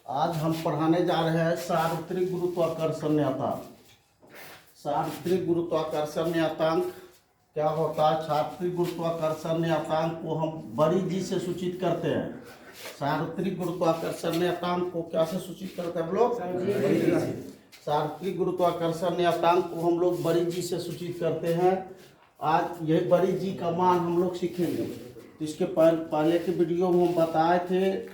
आज हम पढ़ाने जा रहे हैं सार्वत्रिक गुरुत्वाकर्षण नियतांक। सार्वत्रिक गुरुत्वाकर्षण नियतांक क्या होता है? सार्वत्रिक गुरुत्वाकर्षण नियतांक को हम बड़ी जी से सूचित करते हैं। सार्वत्रिक गुरुत्वाकर्षण नियतांक को क्या से सूचित करते हैं हम लोग? बड़ी जी से। सार्वत्रिक गुरुत्वाकर्षण नियतांक को हम लोग बड़ी जी से सूचित करते हैं। आज यह बड़ी जी का मान हम लोग सीखेंगे। तो इसके पहले के वीडियो में हम बताए थे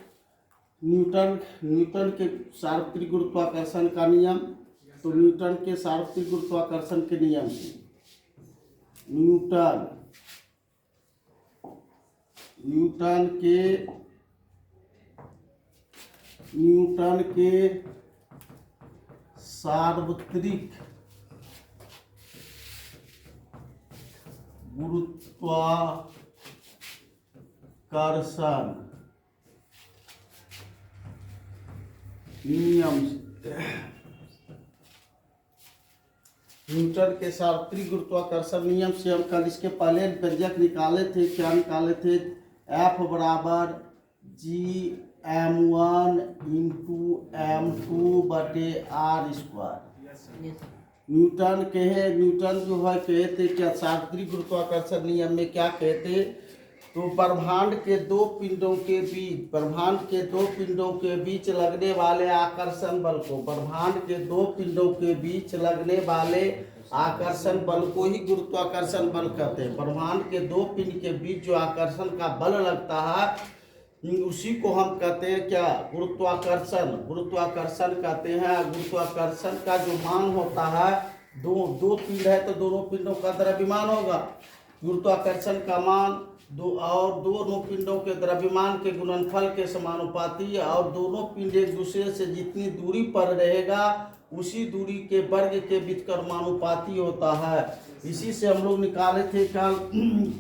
न्यूटन के सार्वत्रिक गुरुत्वाकर्षण का नियम। तो न्यूटन के सार्वत्रिक गुरुत्वाकर्षण के नियम से न्यूटन के सार्वत्रिक गुरुत्वाकर्षण नियम न्यूटन के सार्वत्रिक गुरुत्वाकर्षण नियम से हम कल इसके पहले व्यंजक निकाले थे। क्या निकाले थे? F बराबर Gm1 इंटू m2 बटे r स्क्वायर। न्यूटन जो है कहते क्या सार्वत्रिक गुरुत्वाकर्षण नियम में क्या कहते? तो ब्रह्मांड के दो पिंडों के बीच लगने वाले आकर्षण बल को ही गुरुत्वाकर्षण बल कहते हैं। ब्रह्मांड के दो पिंड के बीच जो आकर्षण का बल लगता है उसी को हम कहते हैं क्या? गुरुत्वाकर्षण कहते हैं। गुरुत्वाकर्षण का जो मान होता है, दो पिंड है तो दोनों पिंडों का द्रव्यमान होगा। गुरुत्वाकर्षण का मान दोनों पिंडों के द्रव्यमान के गुणनफल के समानुपाती और दोनों पिंड एक दूसरे से जितनी दूरी पर रहेगा उसी दूरी के वर्ग के व्युत्क्रमानुपाती होता है। इसी से हम लोग निकाले थे कल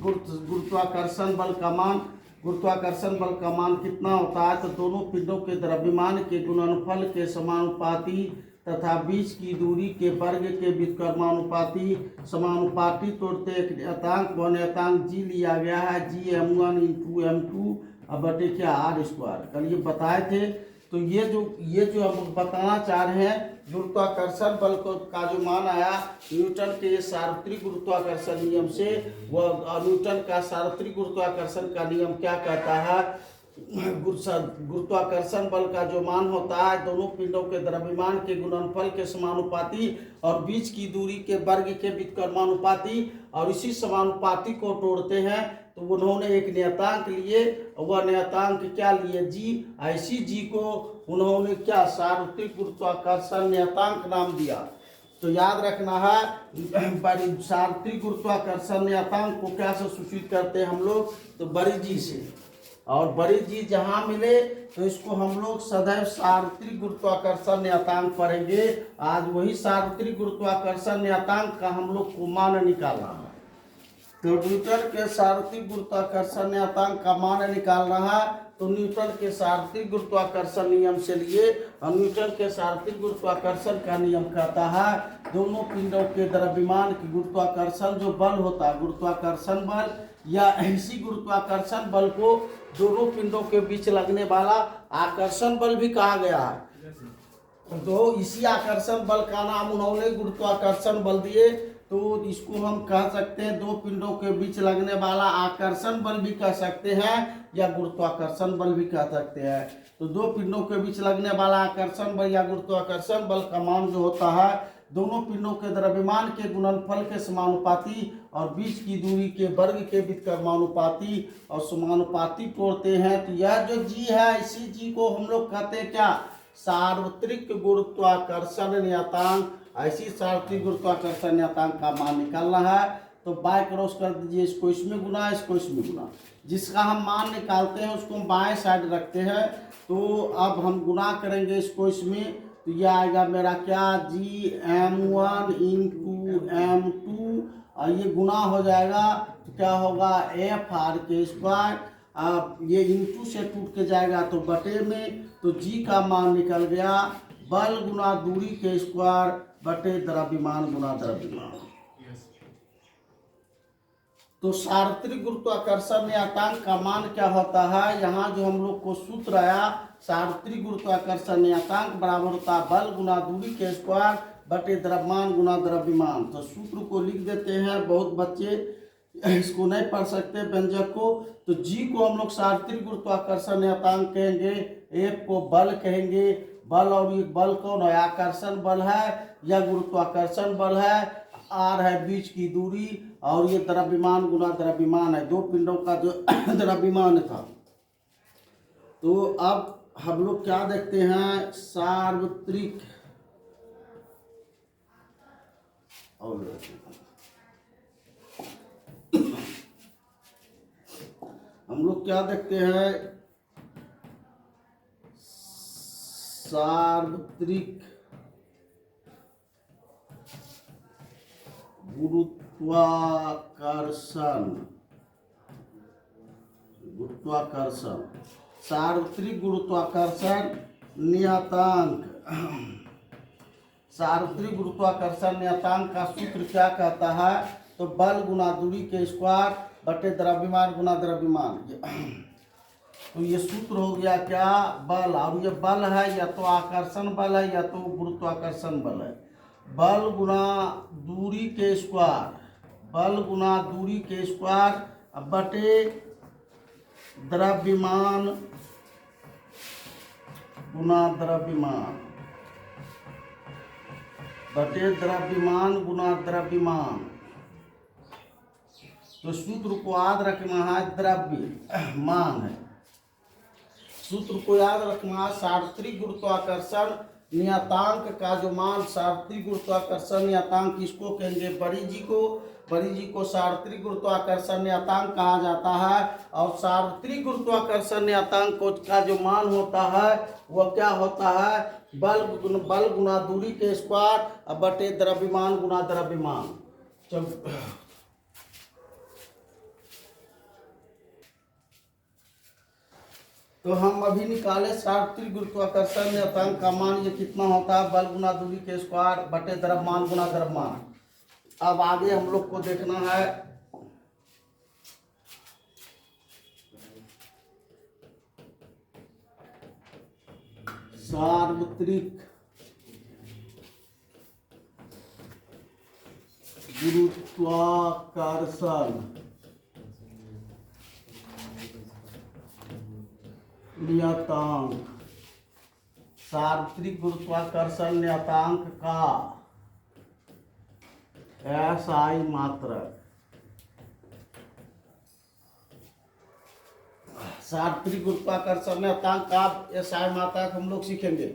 गुरुत्वाकर्षण बल का मान। गुरुत्वाकर्षण बल का मान कितना होता है? तो दोनों पिंडों के द्रव्यमान के गुणनफल के समानुपाती तथा बीच की दूरी के वर्ग के व्युत्क्रमानुपाती समानुपाती तोड़ते एक नियतांक जी लिया गया है। Gm1 इंटू m2 अब बटे क्या r स्क्वायर। कल ये बताए थे। तो ये जो हम बताना चाह रहे हैं गुरुत्वाकर्षण बल का जो मान आया न्यूटन के सार्वत्रिक गुरुत्वाकर्षण नियम से, वह न्यूटन का सार्वत्रिक गुरुत्वाकर्षण का नियम क्या कहता है? गुरुत्वाकर्षण बल का जो मान होता है दोनों पिंडों के द्रव्यमान के गुणनफल के समानुपाती और बीच की दूरी के वर्ग के व्युत्क्रमानुपाती, और इसी समानुपाती को तोड़ते हैं तो उन्होंने एक नियतांक लिए। वह नियतांक क्या लिए? जी। ऐसी जी को उन्होंने क्या सार्वत्रिक गुरुत्वाकर्षण नियतांक नाम दिया। तो याद रखना है सार्वत्रिक गुरुत्वाकर्षण नियतांक को क्या से सूचित करते हैं हम लोग? तो बड़ी जी से। और बड़ी जी जहां मिले तो इसको हम लोग सदैव सार्वत्रिक गुरुत्वाकर्षण नियतांक पढ़ेंगे। आज वही सार्वत्रिक गुरुत्वाकर्षण नियतांक का हम लोग को मान निकालना है। तो न्यूटन के सार्वत्रिक गुरुत्वाकर्षण नियतांक का मान निकालना है। तो न्यूटन के सार्वत्रिक गुरुत्वाकर्षण नियम से लिए। और न्यूटन के सार्वत्रिक गुरुत्वाकर्षण का नियम कहता है दोनों पिंडों के द्रव्यमान की गुरुत्वाकर्षण जो बल होता है, गुरुत्वाकर्षण बल या ऐसी गुरुत्वाकर्षण बल को दोनों पिंडों के बीच लगने वाला आकर्षण बल भी कहा गया है। तो इसी आकर्षण बल का नाम उन्होंने गुरुत्वाकर्षण बल दिए। तो इसको हम कह सकते हैं दो पिंडों के बीच लगने वाला आकर्षण बल भी कह सकते हैं या गुरुत्वाकर्षण बल भी कह सकते हैं। तो दो पिंडों के बीच लगने वाला आकर्षण बल या गुरुत्वाकर्षण बल का मान जो होता है दोनों पिंडों के द्रव्यमान के गुणनफल के समानुपाती और बीच की दूरी के वर्ग के व्युत्क्रमानुपाती और समानुपाती तोड़ते हैं। तो यह जो जी है इसी जी को हम लोग कहते हैं क्या? सार्वत्रिक गुरुत्वाकर्षण नियतांक। ऐसी सार्वत्रिक गुरुत्वाकर्षण नियतांक का मान निकालना है। तो बाय क्रॉस कर दीजिए, इसको इसमें गुना, इसको इसमें गुना। जिसका हम मान निकालते हैं उसको हम बाएं साइड रखते हैं। तो अब हम गुना करेंगे इसको इसमें, तो यह आएगा मेरा क्या? Gm1 इंटू m2 और ये गुना हो जाएगा तो क्या होगा? FR के स्क्वायर। अब ये इंटू से टूट के जाएगा तो बटे में, तो जी का मान निकल गया बल गुना दूरी के स्क्वायर बटे द्रव्यमान गुना द्रव्यमान। तो सार्वत्रिक गुरुत्वाकर्षण नियतांक का मान क्या होता है, यहाँ जो हम लोग को सूत्र आया, सार्वत्रिक गुरुत्वाकर्षण नियतांक बराबर होता है बल गुना दूरी के स्क्वायर बटे द्रव्यमान गुना द्रव्यमान। तो सूत्र को लिख देते हैं, बहुत बच्चे इसको नहीं पढ़ सकते व्यंजक को। तो जी को हम लोग सार्वत्रिक गुरुत्वाकर्षण नियतांक कहेंगे, एफ को बल कहेंगे, बल और ये बल कौन है, आकर्षण बल है या गुरुत्वाकर्षण बल है, आर है बीच की दूरी, और ये द्रव्यमान गुना द्रव्यमान है, दो पिंडों का जो द्रव्यमान था। तो अब हम लोग क्या देखते हैं, सार्वत्रिक और हम लोग क्या देखते हैं, सार्वत्रिक गुरुत्वाकर्षण सार्वत्रिक गुरुत्वाकर्षण नियतांक। सार्वत्रिक गुरुत्वाकर्षण नियतांक का सूत्र क्या कहता है, तो बल गुना दूरी के स्क्वायर बटे द्रव्यमान गुना द्रव्यमान। तो ये सूत्र हो गया क्या, बल, और ये बल है या तो आकर्षण बल है या तो गुरुत्वाकर्षण बल है। बल गुना दूरी के स्क्वायर, बल गुना दूरी के स्क्वायर बटे द्रव्यमान गुना द्रव्यमान बटे द्रव्यमान गुना द्रव्यमान। तो सूत्र को याद रखना है, द्रव्यमान है, सूत्र को याद रखना है। सार्वत्रिक गुरुत्वाकर्षण नियतांक का जो मान, सार्वत्रिक गुरुत्वाकर्षण नियतांक किसको कहेंगे, बड़ी जी को। बड़ी जी को सार्वत्रिक गुरुत्वाकर्षण नियतांक कहा जाता है। और सार्वत्रिक गुरुत्वाकर्षण नियतांक का जो मान होता है वह क्या होता है, बल गुना दूरी के स्क्वायर बटे द्रव्यमान गुना द्रव्यमान। तो हम अभी निकाले सार्वत्रिक गुरुत्वाकर्षण नियतांक का मान, ये कितना होता है, बल गुना दूरी के स्क्वायर बटे द्रव्यमान गुना द्रव्यमान। अब आगे हम लोग को देखना है सार्वत्रिक गुरुत्वाकर्षण नियतांक। सार्वत्रिक गुरुत्वाकर्षण नियतांक का SI मात्रक। सार्वत्रिक गुरुत्वाकर्षण नियतांक का SI मात्रक हम लोग सीखेंगे।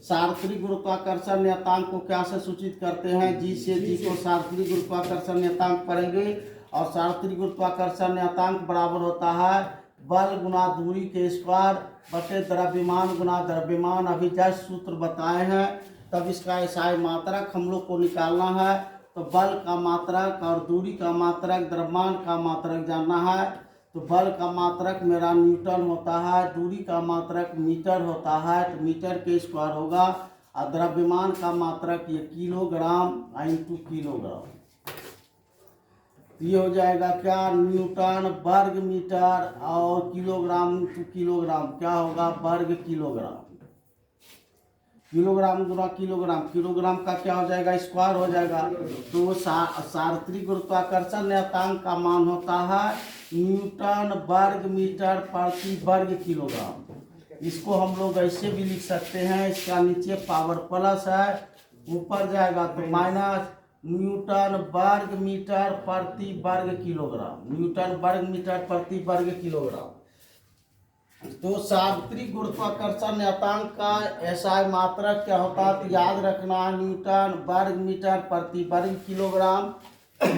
सार्वत्रिक गुरुत्वाकर्षण नियतांक को क्या से सूचित करते हैं, जी से। जी को सार्वत्रिक गुरुत्वाकर्षण नियतांक पढ़ेंगे। और सार्वत्रिक गुरुत्वाकर्षण नियतांक बराबर होता है बल गुना दूरी के स्क्वायर बटे द्रव्यमान गुना द्रव्यमान। अभी जस्ट सूत्र बताए हैं, तब इसका SI मात्रक हम लोग को निकालना है। तो बल का मात्रक और दूरी का मात्रक, द्रव्यमान का मात्रक जानना है। तो बल का मात्रक मेरा न्यूटन होता है, दूरी का मात्रक मीटर होता है, तो मीटर के स्क्वायर होगा। और द्रव्यमान का मात्रक ये किलोग्राम इंटू किलोग्राम। ये हो जाएगा क्या, न्यूटन वर्ग मीटर और किलोग्राम टू किलोग्राम क्या होगा, वर्ग किलोग्राम। किलोग्राम गुना किलोग्राम, किलोग्राम का क्या हो जाएगा, स्क्वायर हो जाएगा। तो सार्वत्रिक गुरुत्वाकर्षण नियतांक का मान होता है न्यूटन वर्ग मीटर प्रति वर्ग किलोग्राम। इसको हम लोग ऐसे भी लिख सकते हैं, इसका नीचे पावर प्लस है, ऊपर जाएगा तो माइनस न्यूटन वर्ग मीटर प्रति वर्ग किलोग्राम, न्यूटन वर्ग मीटर प्रति वर्ग किलोग्राम। तो सार्वत्रिक गुरुत्वाकर्षण नियतांक का SI मात्रक क्या होता है, तो याद रखना न्यूटन वर्ग मीटर प्रति वर्ग किलोग्राम।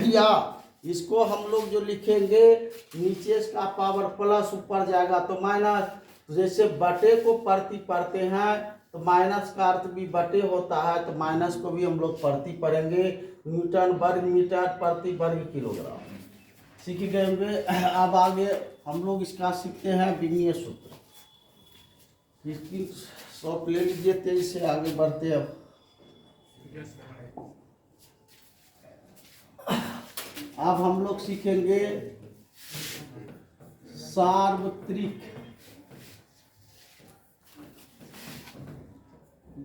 या इसको हम लोग जो लिखेंगे नीचे इसका पावर प्लस, ऊपर जाएगा तो माइनस। जैसे बटे को प्रति पढ़ते हैं तो माइनस का अर्थ भी बटे होता है, तो माइनस को भी हम लोग प्रति पढ़ेंगे। न्यूटन वर्ग मीटर प्रति वर्ग किलोग्राम सीख गए होंगे। अब आगे हम लोग इसका सीखते हैं विमीय सूत्र। इसकी सॉफ्ट ले लीजिए, तेजी से आगे बढ़ते। अब हम लोग सीखेंगे सार्वत्रिक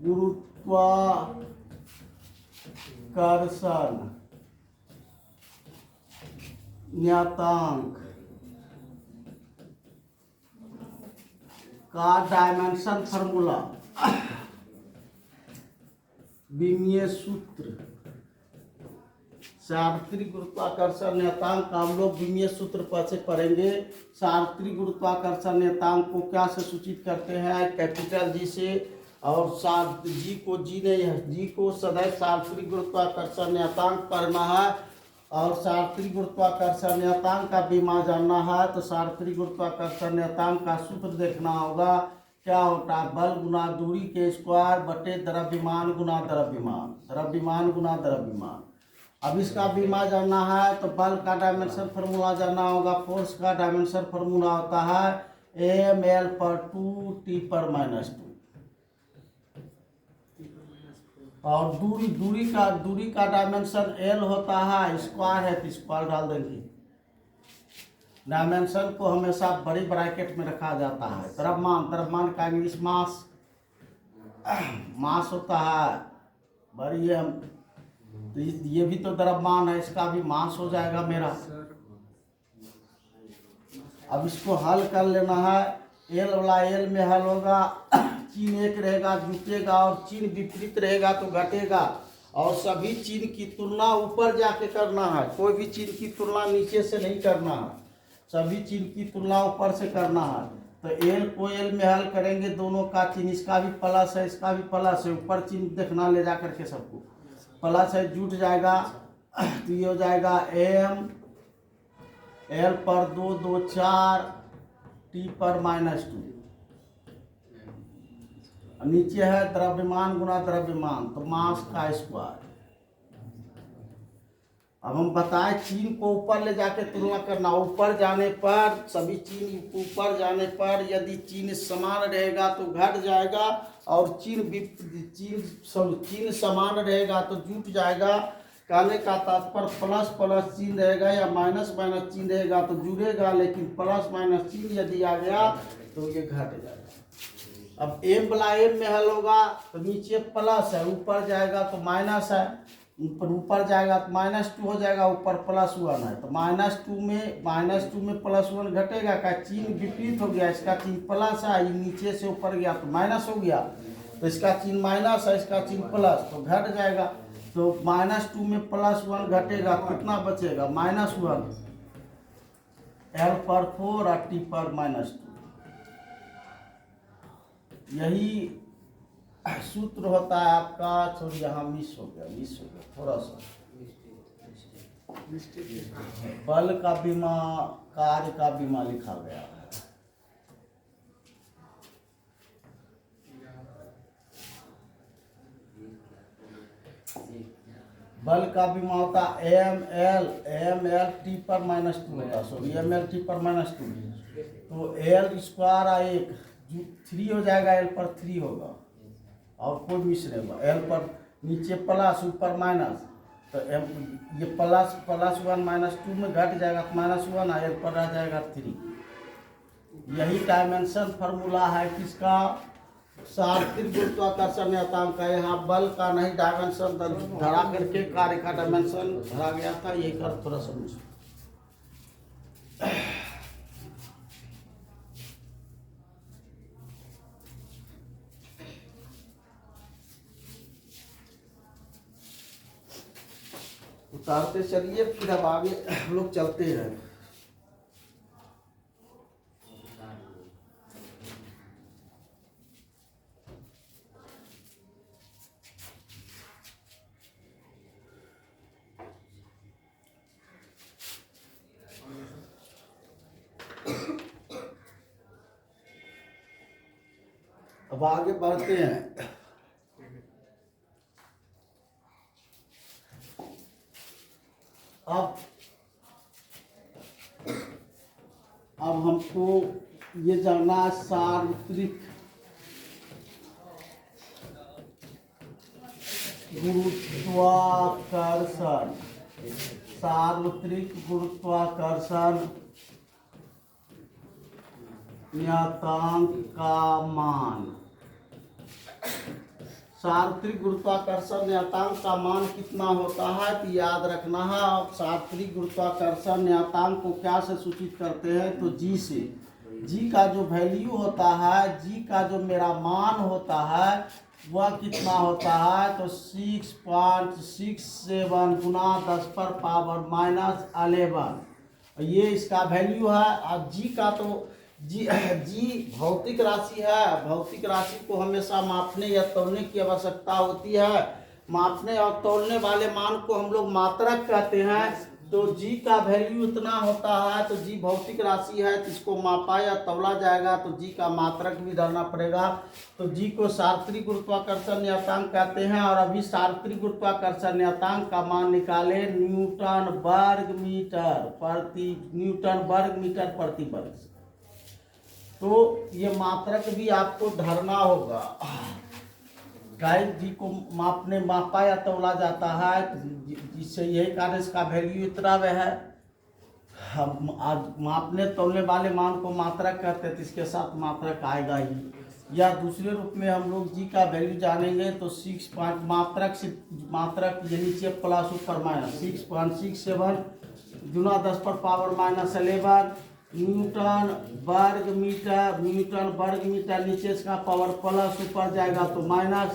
गुरुत्वाकर्षण नियतांक का डायमेंशन फॉर्मूला विमीय सूत्र सार्वत्रिक गुरुत्वाकर्षण नियतांक का हम लोग विमीय सूत्र पर से पढ़ेंगे। सार्वत्रिक गुरुत्वाकर्षण नियतांक को क्या से सूचित करते हैं? कैपिटल जी से। और जी को सदैव सार्वत्रिक गुरुत्वाकर्षण नियतांक पढ़ना है और सार्वत्रिक गुरुत्वाकर्षण नियतांक का विमा जानना है। तो सार्वत्रिक गुरुत्वाकर्षण नियतांक का सूत्र देखना होगा। क्या होता है? बल गुना दूरी के स्क्वायर बटे द्रव्यमान गुना द्रव्यमान, द्रव्यमान गुना द्रव्यमान। अब इसका विमा जानना है तो बल का डायमेंशन फार्मूला जानना होगा। फोर्स का डायमेंशन फार्मूला होता है Am/L/2 T/-2 और दूरी का डायमेंशन L होता है, स्क्वायर है तो स्क्वायर डाल देंगे। डायमेंशन को हमेशा बड़ी ब्रैकेट में रखा जाता है। द्रव्यमान का इंग्लिश मास होता है बड़ी है। तो ये भी तो द्रव्यमान है, इसका भी मास हो जाएगा मेरा। अब इसको हल कर लेना है। एल वाला एल में हल होगा, चिन्ह एक रहेगा जुटेगा और चिन्ह विपरीत रहेगा तो घटेगा। और सभी चिन्ह की तुलना ऊपर जाके करना है, कोई भी चिन्ह की तुलना नीचे से नहीं करना है, सभी चिन्ह की तुलना ऊपर से करना है। तो एल को एल में हल करेंगे, दोनों का चिन्ह, इसका भी प्लस है इसका भी प्लस है, ऊपर चिन्ह देखना ले जा करके सबको प्लस है, जुट जाएगा तो ये हो जाएगा एम एल पर 2 2 4 T/-2। नीचे है द्रव्यमान गुना द्रव्यमान तो मास का स्क्वायर। अब हम बताएं चिन्ह को ऊपर ले जाके तुलना करना। ऊपर जाने पर सभी चिन्ह ऊपर जाने पर यदि चिन्ह समान रहेगा तो घट जाएगा और चिन्ह समान रहेगा तो जुट जाएगा। कहने का तात्पर्य प्लस प्लस चिन्ह रहेगा या माइनस माइनस चिन्ह रहेगा तो जुड़ेगा, लेकिन प्लस माइनस चिन्ह यदि आ गया तो ये घट जाएगा। अब एम वाला एम में हल होगा तो नीचे प्लस है, ऊपर जाएगा तो माइनस है, ऊपर जाएगा तो -2 हो जाएगा, ऊपर +1 है तो -2 में +1 घटेगा का चिन्ह विपरीत हो गया। इसका चिन्ह प्लस है, ये नीचे से ऊपर गया तो माइनस हो गया, तो इसका चिन्ह माइनस है इसका चिन्ह प्लस तो घट जाएगा। तो -2 में +1 घटेगा, कितना बचेगा? -1 L/4 और T/-2। यही सूत्र होता है आपका। सॉरी यहाँ मिस हो गया थोड़ा सा। बल का बीमा, कार्य का बीमा लिखा गया है। बल का बीमा होता ml T/-2 होगा, सॉरी ml T/-2। तो L² 3 हो जाएगा, L/3 होगा और कोई मिस नहीं होगा। L पर नीचे प्लस ऊपर माइनस तो ये +1 -2 में घट जाएगा तो -1 है, L पर रह जाएगा 3। यही डायमेंशन फार्मूला है किसका? सार्वत्रिक गुरुत्वाकर्षण नियतांक का। यहाँ बल का नहीं डायमेंशन धरा करके कार्य का डायमेंशन धरा गया था, यही कर थोड़ा सा मिस। उतारते चलिए, फिर अब आगे हम लोग चलते हैं। अब आगे बढ़ते हैं। अब हमको ये जानना है सार्वत्रिक गुरुत्वाकर्षण। सार्वत्रिक गुरुत्वाकर्षण नियतांक का मान। सार्वत्रिक गुरुत्वाकर्षण नियतांक का मान कितना होता है तो याद रखना है। और सार्वत्रिक गुरुत्वाकर्षण नियतांक को क्या से सूचित करते हैं तो जी से। जी का जो वैल्यू होता है, जी का जो मेरा मान होता है वह कितना होता है तो 6.67 गुना 10⁻⁻11। ये इसका वैल्यू है। अब जी का तो जी भौतिक राशि है। भौतिक राशि को हमेशा मापने या तौलने की आवश्यकता होती है। मापने और तौलने वाले मान को हम लोग मात्रक कहते हैं। तो जी का वैल्यू इतना होता है तो जी भौतिक राशि है, तो इसको मापा या तौला जाएगा तो जी का मात्रक भी डालना पड़ेगा। तो जी को सार्वत्रिक गुरुत्वाकर्षण नियतांक कहते हैं। और अभी सार्वत्रिक गुरुत्वाकर्षण नियतांक का मान निकाले न्यूटन वर्ग मीटर प्रति वर्ग। तो ये मात्रक भी आपको धरना होगा। गाइड जी को मापा या तौला जाता है, जिससे यही कारण इसका वैल्यू इतना है। हम आज मापने तौलने वाले मान को मात्रक कहते हैं, तो इसके साथ मात्रक आएगा ही। या दूसरे रूप में हम लोग जी का वैल्यू जानेंगे तो 6 मात्रक से मात्रक ये नीचे प्लस ऊपर माइनस 6.67 गुना 10⁻⁻11 न्यूटन वर्ग मीटर नीचे इसका पावर प्लस ऊपर जाएगा तो माइनस,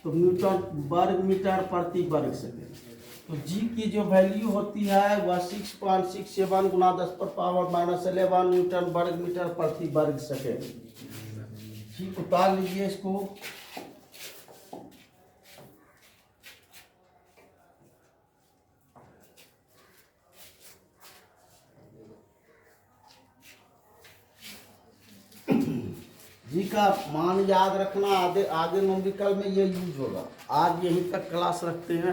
तो न्यूटन वर्ग मीटर प्रति वर्ग सेकेंड। तो जी की जो वैल्यू होती है वह 6.67 गुना 10⁻⁻11 न्यूटन वर्ग मीटर प्रति वर्ग सेकेंड। ठीक, उतार लीजिए इसको। जी का मान याद रखना, आगे न्यूमेरिकल में ये यूज होगा। आज यहीं तक क्लास रखते हैं।